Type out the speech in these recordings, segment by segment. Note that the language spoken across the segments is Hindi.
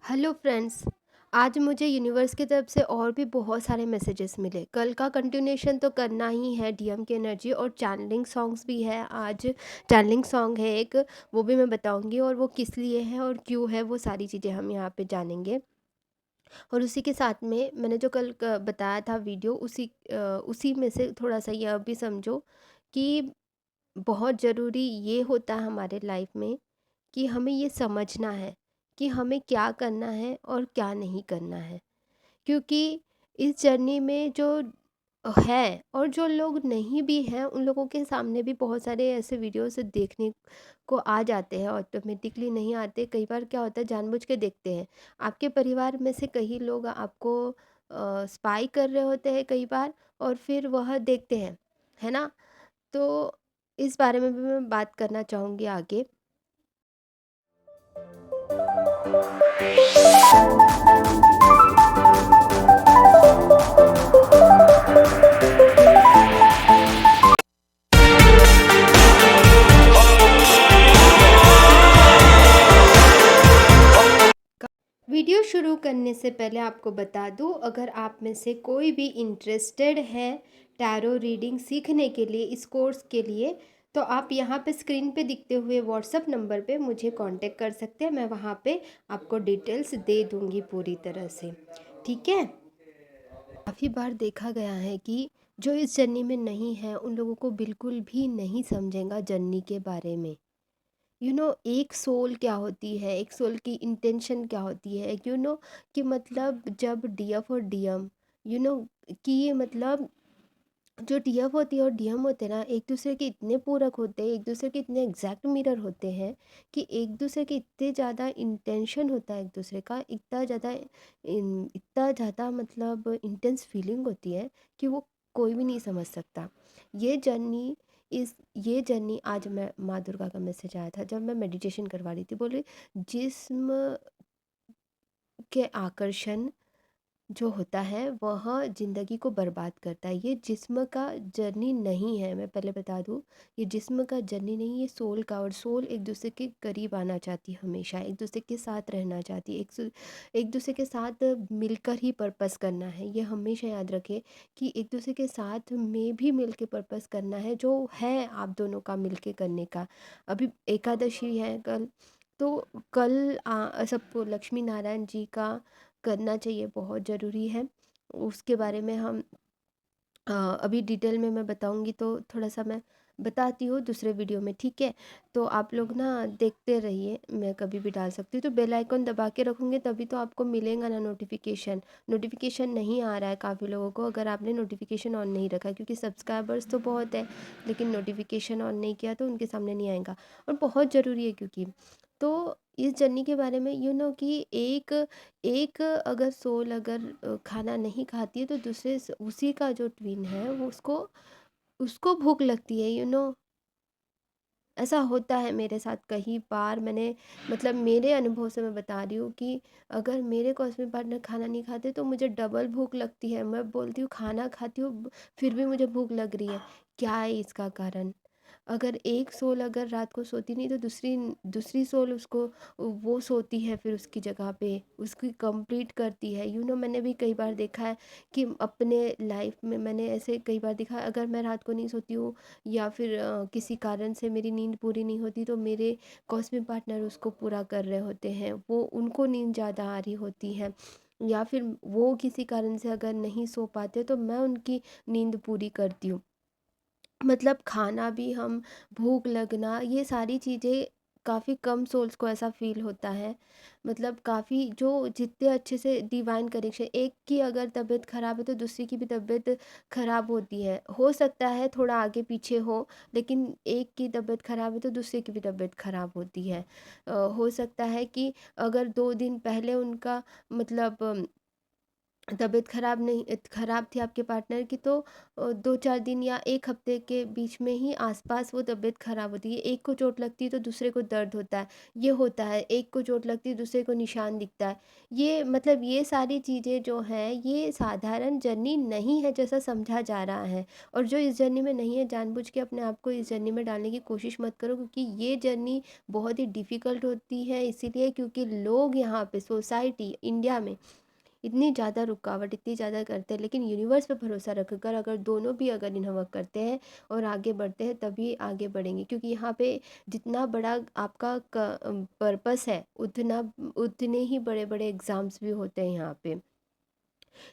Hello friends. आज मुझे यूनिवर्स की तरफ से और भी बहुत सारे मैसेजेस मिले। कल का कंटिन्यूएशन तो करना ही है, डीएम की एनर्जी और चैनलिंग सॉन्ग्स भी है। आज चैनलिंग सॉन्ग है एक, वो भी मैं बताऊंगी और वो किस लिए है और क्यों है, वो सारी चीज़ें हम यहाँ पे जानेंगे। और उसी के साथ में मैंने जो कल बताया था वीडियो, उसी में से थोड़ा सा यह भी समझो कि बहुत ज़रूरी ये होता है हमारे लाइफ में कि हमें ये समझना है कि हमें क्या करना है और क्या नहीं करना है। क्योंकि इस जर्नी में जो है और जो लोग नहीं भी हैं, उन लोगों के सामने भी बहुत सारे ऐसे वीडियोस देखने को आ जाते हैं, ऑटोमेटिकली नहीं आते। कई बार क्या होता है, जानबूझ के देखते हैं। आपके परिवार में से कई लोग आपको स्पाई कर रहे होते हैं कई बार, और फिर वह देखते हैं, है ना? तो इस बारे में भी मैं बात करना चाहूँगी आगे। वीडियो शुरू करने से पहले आपको बता दूं, अगर आप में से कोई भी इंटरेस्टेड है टैरो रीडिंग सीखने के लिए, इस कोर्स के लिए, तो आप यहाँ पे स्क्रीन पे दिखते हुए व्हाट्सअप नंबर पे मुझे कांटेक्ट कर सकते हैं। मैं वहाँ पे आपको डिटेल्स दे दूँगी पूरी तरह से। ठीक है? काफ़ी बार देखा गया है कि जो इस जर्नी में नहीं है, उन लोगों को बिल्कुल भी नहीं समझेगा जर्नी के बारे में। एक सोल क्या होती है, एक सोल की इंटेंशन क्या होती है, कि मतलब जब डीएफ और डीएम, यू नो कि ये मतलब जो डीएफ होती है और डीएम होते हैं ना, एक दूसरे के इतने पूरक होते हैं, एक दूसरे के इतने एग्जैक्ट मिरर होते हैं कि एक दूसरे के इतने ज़्यादा इंटेंशन होता है, एक दूसरे का इतना ज़्यादा मतलब इंटेंस फीलिंग होती है कि वो कोई भी नहीं समझ सकता। ये जर्नी ये जर्नी आज मैं माँ दुर्गा का मैसेज आया था जब मैं मेडिटेशन करवा रही थी। बोले जिस्म के आकर्षण जो होता है वह ज़िंदगी को बर्बाद करता है। ये जिस्म का जर्नी नहीं है, मैं पहले बता दूँ। ये जिस्म का जर्नी नहीं, ये सोल का। और सोल एक दूसरे के करीब आना चाहती है, हमेशा एक दूसरे के साथ रहना चाहती है, एक दूसरे के साथ मिलकर ही पर्पस करना है। ये हमेशा याद रखें कि एक दूसरे के साथ में भी मिल के पर्पस करना है, जो है आप दोनों का मिल के करने का। अभी एकादशी है कल, तो कल सबको लक्ष्मी नारायण जी का करना चाहिए, बहुत ज़रूरी है। उसके बारे में हम अभी डिटेल में मैं बताऊंगी, तो थोड़ा सा मैं बताती हूँ दूसरे वीडियो में। ठीक है? तो आप लोग ना देखते रहिए, मैं कभी भी डाल सकती हूँ। तो बेल आइकन दबा के रखूँगी तभी तो आपको मिलेगा ना नोटिफिकेशन। नोटिफिकेशन नहीं आ रहा है काफ़ी लोगों को, अगर आपने नोटिफिकेशन ऑन नहीं रखा, क्योंकि सब्सक्राइबर्स तो बहुत है लेकिन नोटिफिकेशन ऑन नहीं किया तो उनके सामने नहीं आएगा। और बहुत ज़रूरी है, क्योंकि तो इस जर्नी के बारे में कि एक एक अगर सोल अगर खाना नहीं खाती है, तो उसी का जो ट्विन है वो उसको उसको भूख लगती है। ऐसा होता है मेरे साथ कई बार। मैंने मतलब मेरे अनुभव से मैं बता रही हूँ कि अगर मेरे कॉस्मिक पार्टनर खाना नहीं खाते तो मुझे डबल भूख लगती है। मैं बोलती हूँ खाना खाती हूँ, फिर भी मुझे भूख लग रही है। क्या है इसका कारण? अगर एक सोल अगर रात को सोती नहीं, तो दूसरी दूसरी सोल उसको वो सोती है, फिर उसकी जगह पे उसकी कंप्लीट करती है। मैंने भी कई बार देखा है कि अपने लाइफ में मैंने ऐसे कई बार देखा है, अगर मैं रात को नहीं सोती हूँ या फिर किसी कारण से मेरी नींद पूरी नहीं होती, तो मेरे कॉस्मिक पार्टनर उसको पूरा कर रहे होते हैं। वो उनको नींद ज़्यादा आ रही होती है, या फिर वो किसी कारण से अगर नहीं सो पाते तो मैं उनकी नींद पूरी करती हूँ। मतलब खाना भी हम, भूख लगना, ये सारी चीज़ें काफ़ी कम सोल्स को ऐसा फील होता है। मतलब काफ़ी जो जितने अच्छे से डिवाइन कनेक्शन, एक की अगर तबीयत ख़राब है तो दूसरी की भी तबीयत ख़राब होती है। हो सकता है थोड़ा आगे पीछे हो, लेकिन एक की तबीयत ख़राब है तो दूसरे की भी तबीयत ख़राब होती है। हो सकता है कि अगर 2 दिन पहले उनका मतलब तबीयत ख़राब थी आपके पार्टनर की, तो 2-4 दिन या 1 हफ़्ते के बीच में ही आस-पास वो तबीयत ख़राब होती है। एक को चोट लगती है तो दूसरे को दर्द होता है, ये होता है। एक को चोट लगती है दूसरे को निशान दिखता है। ये मतलब ये सारी चीज़ें जो हैं ये साधारण जर्नी नहीं है जैसा समझा जा रहा है। और जो इस जर्नी में नहीं है, जानबूझ के अपने आप को इस जर्नी में डालने की कोशिश मत करो, क्योंकि ये जर्नी बहुत ही डिफ़िकल्ट होती है, इसीलिए क्योंकि लोग यहाँ पे सोसाइटी इंडिया में इतनी ज़्यादा रुकावट, इतनी ज़्यादा करते हैं। लेकिन यूनिवर्स पे भरोसा रखकर अगर दोनों भी अगर इन वर्क करते हैं और आगे बढ़ते हैं, तभी आगे बढ़ेंगे, क्योंकि यहाँ पे जितना बड़ा आपका पर्पस है, उतने ही बड़े बड़े एग्ज़ाम्स भी होते हैं यहाँ पे।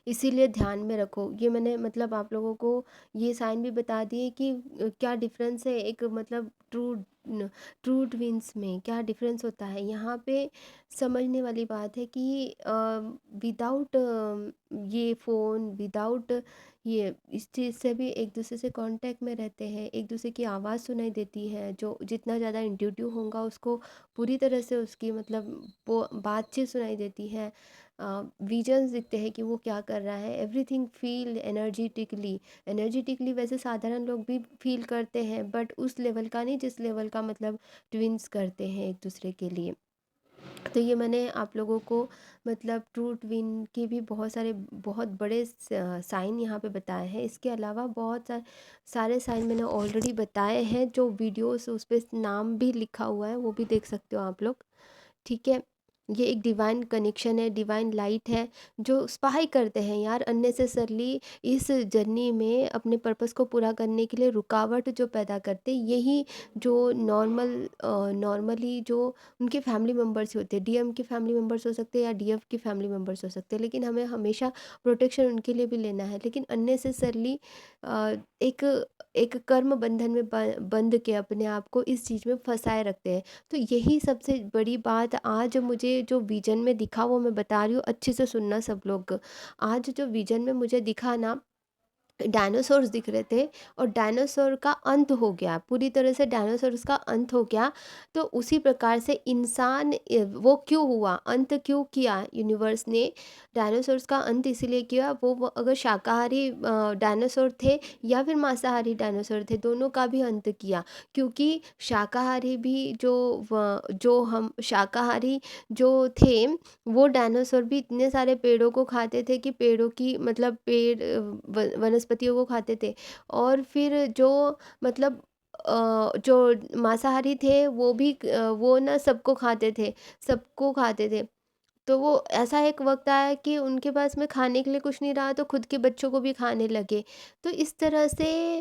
इसीलिए ध्यान में रखो। ये मैंने मतलब आप लोगों को ये साइन भी बता दिए कि क्या डिफरेंस है, एक मतलब ट्रू ट्विंस में क्या डिफरेंस होता है। यहाँ पे समझने वाली बात है कि विदाउट ये फ़ोन, विदाउट ये इस चीज़ से भी एक दूसरे से कांटेक्ट में रहते हैं, एक दूसरे की आवाज़ सुनाई देती है। जो जितना ज़्यादा इंट्यूटिव होगा उसको पूरी तरह से उसकी मतलब वो बातचीत सुनाई देती है। विजन्स दिखते हैं कि वो क्या कर रहा है। एवरीथिंग फील एनर्जेटिकली वैसे साधारण लोग भी फील करते हैं, बट उस लेवल का नहीं जिस लेवल का मतलब ट्विंस करते हैं एक दूसरे के लिए। तो ये मैंने आप लोगों को मतलब ट्रू ट्विन के भी बहुत सारे बहुत बड़े साइन यहाँ पे बताए हैं। इसके अलावा बहुत सारे साइन मैंने ऑलरेडी बताए हैं, जो वीडियोस उस पे नाम भी लिखा हुआ है, वो भी देख सकते हो आप लोग। ठीक है। ये एक डिवाइन कनेक्शन है, डिवाइन लाइट है, जो स्पाई करते हैं यार अननेसेसरली इस जर्नी में अपने पर्पस को पूरा करने के लिए रुकावट जो पैदा करते हैं, यही जो नॉर्मली जो उनके फैमिली मेम्बर्स होते हैं, डीएम के फैमिली मेम्बर्स हो सकते हैं या डीएफ के फैमिली मेम्बर्स हो सकते हैं, लेकिन हमें हमेशा प्रोटेक्शन उनके लिए भी लेना है। लेकिन अननेसेसरली एक एक कर्म बंधन में बंध के अपने आप को इस चीज़ में फंसाए रखते हैं। तो यही सबसे बड़ी बात आज मुझे जो विज़न में दिखा वो मैं बता रही हूँ, अच्छे से सुनना सब लोग। आज जो विज़न में मुझे दिखा ना, डायनासोर्स दिख रहे थे और डायनासोर का अंत हो गया, पूरी तरह से डायनासोर्स का अंत हो गया। तो उसी प्रकार से इंसान वो क्यों हुआ, अंत क्यों किया यूनिवर्स ने। डायनासोर्स का अंत इसीलिए किया, वो अगर शाकाहारी डायनासोर थे या फिर मांसाहारी डायनासोर थे, दोनों का भी अंत किया। क्योंकि शाकाहारी भी जो हम शाकाहारी जो थे, वो डायनासोर भी इतने सारे पेड़ों को खाते थे कि पेड़ों की मतलब पेड़ वनस्पतियों को खाते थे। और फिर जो मतलब जो मांसाहारी थे वो भी वो ना सबको खाते थे। तो वो ऐसा एक वक़्त आया कि उनके पास में खाने के लिए कुछ नहीं रहा, तो खुद के बच्चों को भी खाने लगे। तो इस तरह से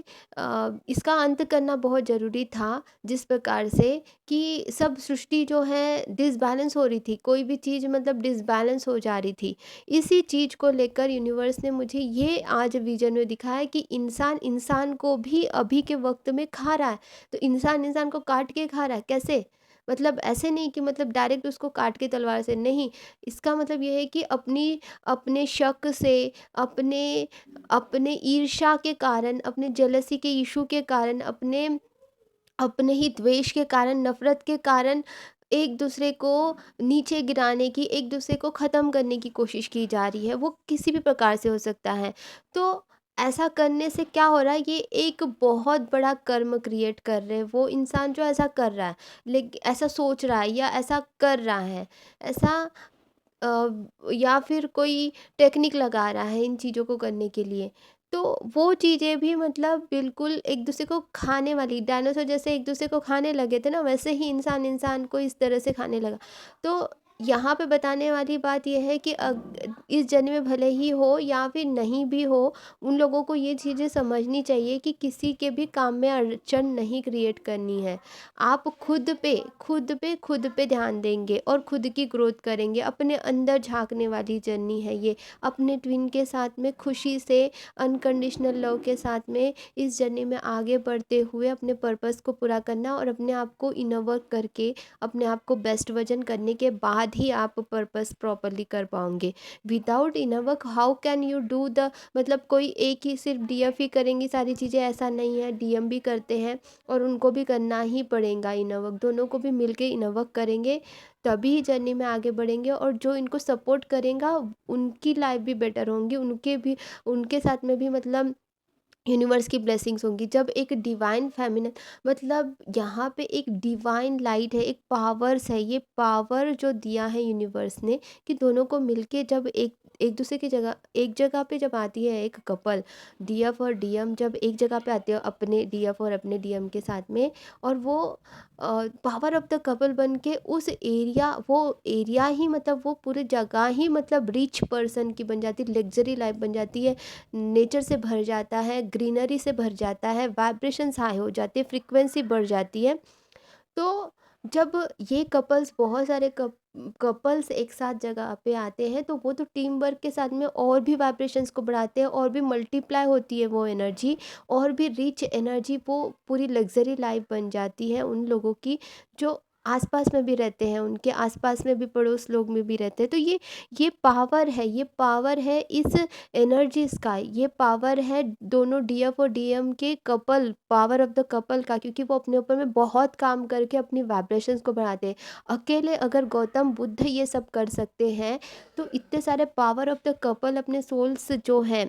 इसका अंत करना बहुत ज़रूरी था, जिस प्रकार से कि सब सृष्टि जो है डिसबैलेंस हो रही थी, कोई भी चीज़ मतलब डिसबैलेंस हो जा रही थी। इसी चीज़ को लेकर यूनिवर्स ने मुझे ये आज विज़न में दिखाया कि इंसान इंसान को भी अभी के वक़्त में खा रहा है। तो इंसान इंसान को काट के खा रहा है, कैसे? मतलब ऐसे नहीं कि मतलब डायरेक्ट उसको काट के तलवार से, नहीं। इसका मतलब ये है कि अपने शक से, अपने अपने ईर्ष्या के कारण, अपने जेलसी के इश्यू के कारण, अपने अपने ही द्वेष के कारण, नफ़रत के कारण एक दूसरे को नीचे गिराने की, एक दूसरे को ख़त्म करने की कोशिश की जा रही है। वो किसी भी प्रकार से हो सकता है। तो ऐसा करने से क्या हो रहा है, ये एक बहुत बड़ा कर्म क्रिएट कर रहे हैं वो इंसान जो ऐसा कर रहा है। ऐसा सोच रहा है या ऐसा कर रहा है। ऐसा या फिर कोई टेक्निक लगा रहा है इन चीज़ों को करने के लिए। तो वो चीज़ें भी मतलब बिल्कुल एक दूसरे को खाने वाली, डायनासोर जैसे एक दूसरे को खाने लगे थे ना, वैसे ही इंसान इंसान को इस तरह से खाने लगा। तो यहाँ पे बताने वाली बात ये है कि इस जन्म में भले ही हो या फिर नहीं भी हो, उन लोगों को ये चीज़ें समझनी चाहिए कि किसी के भी काम में अड़चन नहीं क्रिएट करनी है। आप खुद पे ध्यान देंगे और खुद की ग्रोथ करेंगे। अपने अंदर झाँकने वाली जर्नी है ये। अपने ट्विन के साथ में खुशी से, अनकंडीशनल लव के साथ में इस जर्नी में आगे बढ़ते हुए अपने पर्पस को पूरा करना और अपने आप को इनर वर्क करके अपने आप को बेस्ट वर्जन करने के बाद ही आप पर्पस प्रॉपर्ली कर पाओगे। Without inner work how can you do the, मतलब कोई एक ही सिर्फ डीएफ ही करेंगी सारी चीज़ें, ऐसा नहीं है। डीएम भी करते हैं और उनको भी करना ही पड़ेगा इनर वर्क, दोनों को भी मिलके इनर वर्क करेंगे तभी जर्नी में आगे बढ़ेंगे। और जो इनको सपोर्ट करेगा उनकी लाइफ भी बेटर होंगी, उनके साथ में भी मतलब यूनिवर्स की ब्लेसिंग्स होंगी। जब एक डिवाइन फेमिनिन, मतलब यहाँ पे एक डिवाइन लाइट है, एक पावर्स है, ये पावर जो दिया है यूनिवर्स ने कि दोनों को मिलके जब एक एक दूसरे की जगह एक जगह पे जब आती है एक कपल, डीएफ और डीएम जब एक जगह पे आते हो अपने डीएफ और अपने डीएम के साथ में, और वो पावर ऑफ द कपल बन के उस एरिया, वो एरिया ही मतलब वो पूरी जगह ही मतलब रिच पर्सन की बन जाती है, लग्जरी लाइफ बन जाती है, नेचर से भर जाता है, ग्रीनरी से भर जाता है, वाइब्रेशंस हाई हो जाती है, फ्रीक्वेंसी बढ़ जाती है। तो जब ये कपल्स, बहुत सारे कपल्स एक साथ जगह पे आते हैं तो वो तो टीम वर्क के साथ में और भी वाइब्रेशंस को बढ़ाते हैं, और भी मल्टीप्लाई होती है वो एनर्जी, और भी रिच एनर्जी, वो पूरी लग्जरी लाइफ बन जाती है उन लोगों की जो आसपास में भी रहते हैं, उनके आसपास में भी पड़ोस लोग में भी रहते हैं। तो ये पावर है, ये पावर है इस एनर्जीज का, ये पावर है दोनों डीएफ और डीएम के couple, power of the couple का, क्योंकि वो अपने ऊपर में बहुत काम करके अपनी वाइब्रेशंस को बढ़ाते हैं। अकेले अगर गौतम बुद्ध ये सब कर सकते हैं तो इतने सारे पावर ऑफ द कपल अपने सोल्स जो हैं,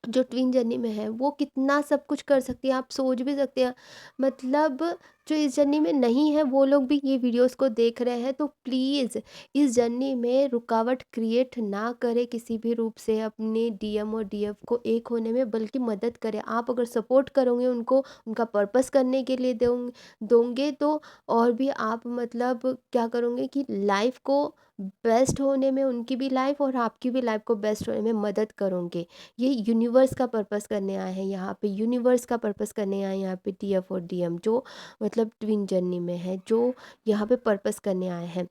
जो ट्विन जर्नी में है, वो कितना सब कुछ कर सकती है, आप सोच भी सकते हैं। मतलब जो इस जर्नी में नहीं है वो लोग भी ये वीडियोस को देख रहे हैं, तो प्लीज़ इस जर्नी में रुकावट क्रिएट ना करें किसी भी रूप से अपने डीएम और डीएफ को एक होने में, बल्कि मदद करें। आप अगर सपोर्ट करोगे उनको, उनका पर्पस करने के लिए दोंगे तो और भी आप मतलब क्या करोगे कि लाइफ को बेस्ट होने में, उनकी भी लाइफ और आपकी भी लाइफ को बेस्ट होने में मदद करोगे। ये यूनिवर्स का पर्पस करने आए हैं यहाँ पे, यूनिवर्स का पर्पस करने आए हैं यहाँ पे टीएफ और डीएम, जो मतलब ट्विन जर्नी में है, जो यहाँ पे पर्पस करने आए हैं।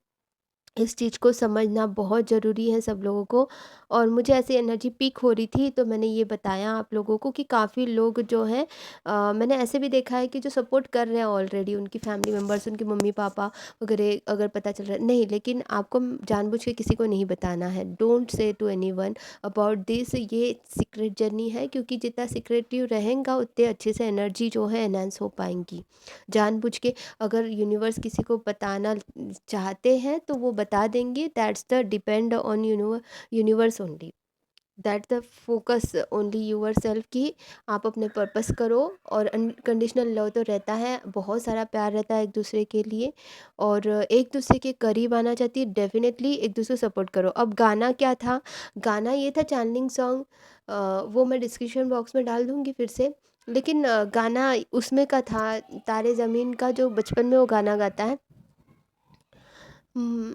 इस चीज़ को समझना बहुत ज़रूरी है सब लोगों को। और मुझे ऐसी एनर्जी पीक हो रही थी तो मैंने ये बताया आप लोगों को कि काफ़ी लोग जो हैं, मैंने ऐसे भी देखा है कि जो सपोर्ट कर रहे हैं ऑलरेडी, उनकी फैमिली मेम्बर्स, उनके मम्मी पापा वगैरह अगर पता चल रहा है नहीं, लेकिन आपको जानबूझ के किसी को नहीं बताना है। Don't say to anyone about this, ये सीक्रेट जर्नी है, क्योंकि जितना सीक्रेटिव रहेगा उतने अच्छे से एनर्जी जो है एनहांस हो पाएंगी। जानबूझ के अगर यूनिवर्स किसी को बताना चाहते हैं तो वो बता देंगे, that's the depend on universe only, that the focus only your self, कि आप अपने पर्पस करो। और अनकंडीशनल लव तो रहता है, बहुत सारा प्यार रहता है एक दूसरे के लिए, और एक दूसरे के करीब आना चाहती है, डेफिनेटली एक दूसरे को सपोर्ट करो। अब गाना क्या था, गाना ये था चैनलिंग सॉन्ग, वो मैं डिस्क्रिप्शन बॉक्स में डाल दूँगी फिर से। लेकिन गाना उसमें का था, तारे ज़मीन का, जो बचपन में वो गाना गाता है। हम्म,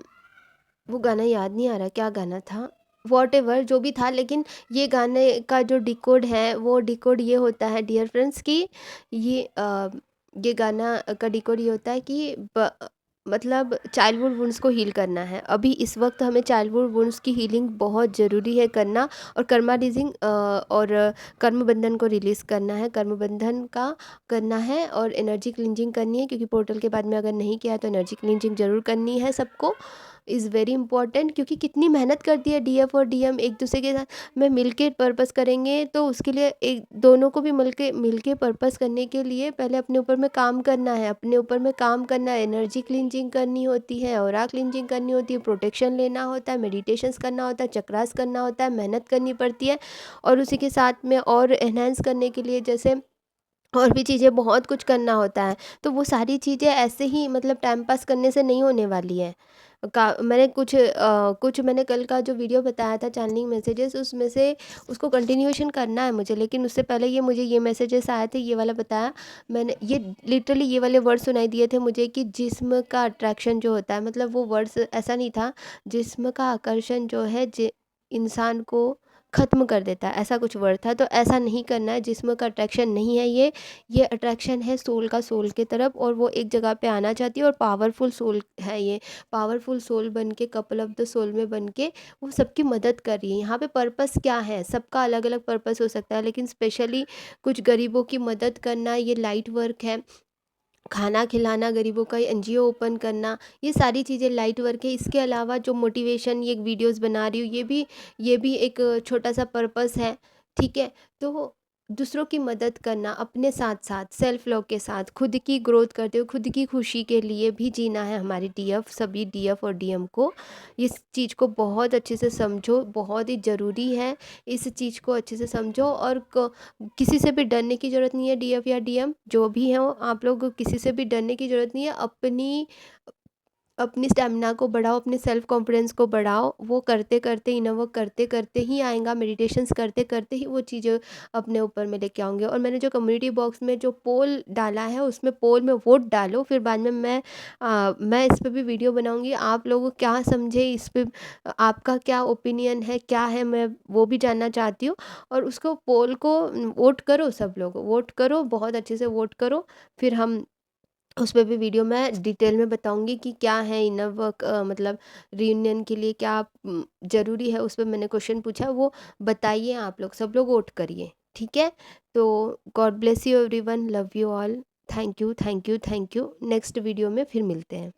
वो गाना याद नहीं आ रहा क्या गाना था, वॉटएवर जो भी था। लेकिन ये गाने का जो डिकोड है, वो डिकोड ये होता है डियर फ्रेंड्स कि ये ये गाना का डिकोड ये होता है कि मतलब चाइल्डहुड वुंड्स को हील करना है। अभी इस वक्त हमें चाइल्डहुड वुंड्स की हीलिंग बहुत ज़रूरी है करना, और कर्मा रीजिंग और कर्म बंधन को रिलीज़ करना है, कर्म बंधन का करना है, और एनर्जी क्लिनजिंग करनी है, क्योंकि पोर्टल के बाद में अगर नहीं किया तो एनर्जी क्लिनजिंग ज़रूर करनी है सबको, इज़ वेरी इंपॉर्टेंट। क्योंकि कितनी मेहनत करती है डीएफ और डीएम एक दूसरे के साथ में मिलके पर्पस करेंगे, तो उसके लिए एक दोनों को भी मिलके पर्पस करने के लिए पहले अपने ऊपर में काम करना है, अपने ऊपर में काम करना है, एनर्जी क्लिनजिंग करनी होती है, ऑरा क्लिनजिंग करनी होती है, प्रोटेक्शन लेना होता है, मेडिटेशंस करना होता है, चक्रास करना होता है, मेहनत करनी पड़ती है। और उसी के साथ में और एनहेंस करने के लिए जैसे और भी चीज़ें बहुत कुछ करना होता है। तो वो सारी चीज़ें ऐसे ही मतलब टाइम पास करने से नहीं होने वाली है। मैंने कुछ मैंने कल का जो वीडियो बताया था चैनलिंग मैसेजेस, उसमें से उसको कंटिन्यूएशन करना है मुझे, लेकिन उससे पहले ये मुझे ये मैसेजेस आए थे, ये वाला बताया मैंने, ये लिटरली ये वाले वर्ड सुनाई दिए थे मुझे कि जिस्म का अट्रैक्शन जो होता है, मतलब वो वर्ड्स ऐसा नहीं था, जिस्म का आकर्षण जो है इंसान को ख़त्म कर देता है, ऐसा कुछ वर्ड था। तो ऐसा नहीं करना है, जिस्म का अट्रैक्शन नहीं है ये अट्रैक्शन है सोल का, सोल के तरफ, और वो एक जगह पे आना चाहती है, और पावरफुल सोल है ये, पावरफुल सोल बन के, कपल ऑफ द सोल में बन के वो सबकी मदद कर रही है। यहाँ पे पर्पस क्या है, सबका अलग अलग पर्पस हो सकता है, लेकिन स्पेशली कुछ गरीबों की मदद करना ये लाइट वर्क है। खाना खिलाना गरीबों का, एनजीओ ओपन करना, ये सारी चीज़ें लाइट वर्क है। इसके अलावा जो मोटिवेशन ये वीडियोस बना रही हूँ, ये भी एक छोटा सा पर्पस है, ठीक है। तो दूसरों की मदद करना, अपने साथ साथ सेल्फ लव के साथ खुद की ग्रोथ करते हुए खुद की खुशी के लिए भी जीना है हमारी डीएफ, सभी डीएफ और डीएम को। इस चीज़ को बहुत अच्छे से समझो, बहुत ही ज़रूरी है। इस चीज़ को अच्छे से समझो और किसी से भी डरने की ज़रूरत नहीं है। डीएफ या डीएम जो भी हो, आप लोग किसी से भी डरने की ज़रूरत नहीं है। अपनी अपनी स्टेमिना को बढ़ाओ, अपने सेल्फ कॉन्फिडेंस को बढ़ाओ। वो करते करते इनर वर्क करते करते ही आएगा, मेडिटेशंस करते करते ही वो चीज़ें अपने ऊपर में लेके आओगे। और मैंने जो कम्युनिटी बॉक्स में जो पोल डाला है, उसमें पोल में वोट डालो, फिर बाद में मैं इस पे भी वीडियो बनाऊंगी। आप लोग क्या समझे इस पे, आपका क्या ओपिनियन है, क्या है, मैं वो भी जानना चाहती हूँ। और उसको पोल को वोट करो, सब लोग वोट करो, बहुत अच्छे से वोट करो। फिर हम उस पे भी वीडियो मैं डिटेल में बताऊंगी कि क्या है इनर वर्क, मतलब रियूनियन के लिए क्या ज़रूरी है। उस पे मैंने क्वेश्चन पूछा है, वो बताइए, आप लोग सब लोग वोट करिए, ठीक है। तो God bless you everyone, love you all, thank you thank you thank you. Next video में फिर मिलते हैं।